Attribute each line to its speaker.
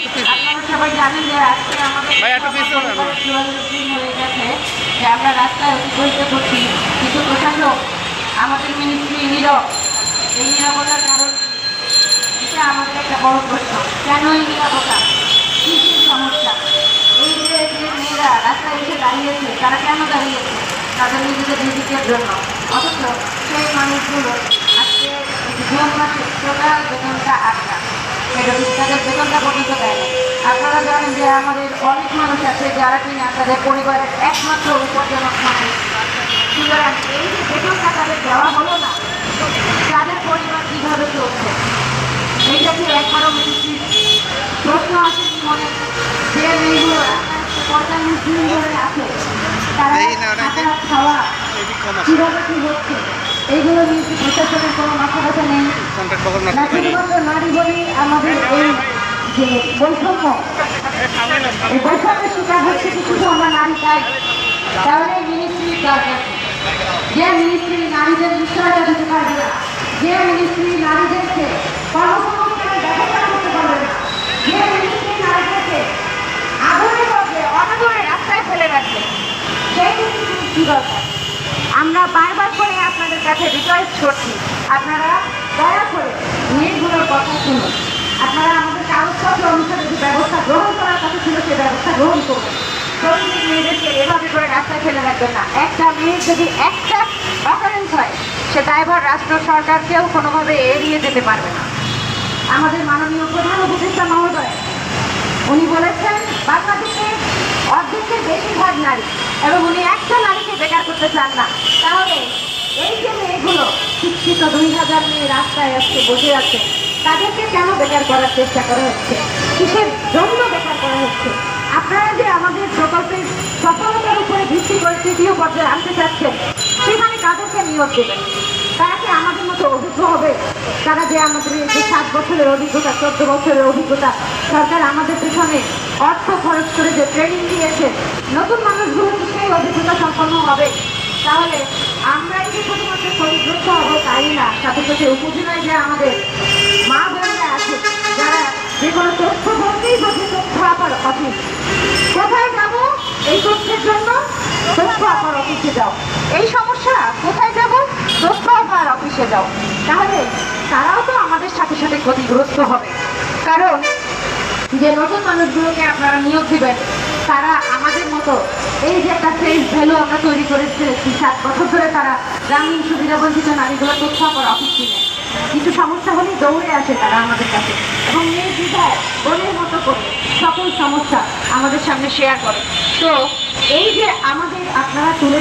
Speaker 1: আপনারা সবাই জানেন যে আজকে আমাদের হয়ে গেছে যে আমরা রাস্তায় অতিক্রান্ত করছি, কিন্তু প্রশাসক আমাদের মিনিস্ট্রি নীরব। এই নীরবতার কারণ এটা আমাদের একটা বড় প্রশ্ন, কেন এই নীরবতা, কী কী সমস্যা? এই যে মেয়েরা রাস্তায় এসে দাঁড়িয়েছে, তারা কেন দাঁড়িয়েছে? তাদের নিজেদের রিজিকের জন্য। অথচ সেই মানুষগুলো আজকে জুন মাসে টোটাল বেতনটা আটকা, তাদের বেতনটা পর্যন্ত দেয় না। আপনারা জানেন যে আমাদের অনেক মানুষ আছে যারা কিনা তাদের পরিবারের একমাত্র উপার্জনক মানুষ। সুতরাং এই যে বেতনটা তাদের দেওয়া হলো না, তাদের পরিবার কীভাবে চলছে? এইটা কি একবারও প্রশ্ন আসে মনে? যে মেয়েগুলো 45 দিন ধরে আছে, তারা খাওয়া কীভাবে কী হচ্ছে, এইগুলো নিয়ে কি প্রশাসনের কোনো মাথা ব্যথা নেই? না শুধুমাত্র নারী বলি আমাদের এই যে বৈষম্য, এই বৈষম্যের শিকার হচ্ছে কি শুধু আমরা নারী? তাহলে মিনিস্ট্রির দরকার, যে মিনিস্ট্রি নারীদের নিশ্চয়তা দিতে পারবে না, যে মিনিস্ট্রি নারীদেরকে কর্মসংস্থানের ব্যবস্থা করতে পারবে না, যে মিনিস্ট্রি নারীদেরকে আদরে করবে অনাদরে রাস্তায় ফেলে রাখবে, সেই মিনিস্ট্রির কি দরকার? আমরা বারবার করে আপনাদের কাছে রিকোয়েস্ট করছি, আপনারা দয়া করে মেয়েগুলোর কথা শুনুন। আপনারা আমাদের কাগজপত্র অনুসারে যে ব্যবস্থা গ্রহণ করার কথা ছিল সে ব্যবস্থা গ্রহণ করবেন। প্রতিটি মেয়েদেরকে এভাবে করে রাস্তায় ফেলে রাখবেন না। একটা মেয়ের যদি একটা অকারেন্স হয়, সে দায়ভার রাষ্ট্র সরকারকেও কোনোভাবে এড়িয়ে যেতে পারবে না। আমাদের মাননীয় প্রধান উপদেষ্টা মহোদয় উনি বলেছেন বাংলাদেশের অর্ধেকের বেশিরভাগ নারী, এবং উনি একটা নারীকে বেকার করতে চান না। তাহলে এই যে মেয়েগুলো শিক্ষিত 2000 মেয়ে রাস্তায় আজকে বসে আছে, তাদেরকে কেন বেকার করার চেষ্টা করা হচ্ছে? কিসের জন্য বেকার করা হচ্ছে? আপনারা যে আমাদের প্রকল্পের সফলতার উপরে ভিত্তি করে তৃতীয় পর্যায়ে আনতে চাচ্ছেন, সেখানে কাদেরকে নিয়োগ দেবেন? তারা কি আমাদের মতো অভিজ্ঞ হবে? তারা যে আমাদের যে 7 বছরের অভিজ্ঞতা, 14 বছরের অভিজ্ঞতা, সরকার আমাদের পেছনে অর্থ খরচ করে যে ট্রেনিং দিয়েছে, নতুন মানুষগুলো কি সেই অভিজ্ঞতা সম্পন্ন হবে? তাহলে আমরাই যে শুধুমাত্র ক্ষতিগ্রস্ত হবো তাই না, সাথে সাথে উপজেলায় যে আমাদের মা বোনেরা আছে যারা যে কোনো তথ্য বলতেই বোঝে তথ্য আপার অফিস, কোথায় যাব এই তথ্যের জন্য? তথ্য আপার অফিসে যাও। এই সমস্যা কোথায় যাব? তথ্য আপার অফিসে যাও। তাহলে তারাও তো আমাদের সাথে সাথে ক্ষতিগ্রস্ত হবে। কারণ যে নতুন মানুষগুলোকে আপনারা নিয়োগ দিবেন, তারা আমাদের মতো এই যে একটা ফেস ভ্যালু আমরা তৈরি করে ফেলেছি, 7 বছর ধরে তারা গ্রামীণ সুবিধাবঞ্চিত নারীগুলো তথ্য আপার অফিস কিনে কিছু সমস্যা হলেই দৌড়ে আসে তারা আমাদের কাছে, এবং নির্দ্বিধায় বোনের মতো করে সকল সমস্যা আমাদের সামনে শেয়ার করে। তো এই যে আমাদের আপনারা তুলে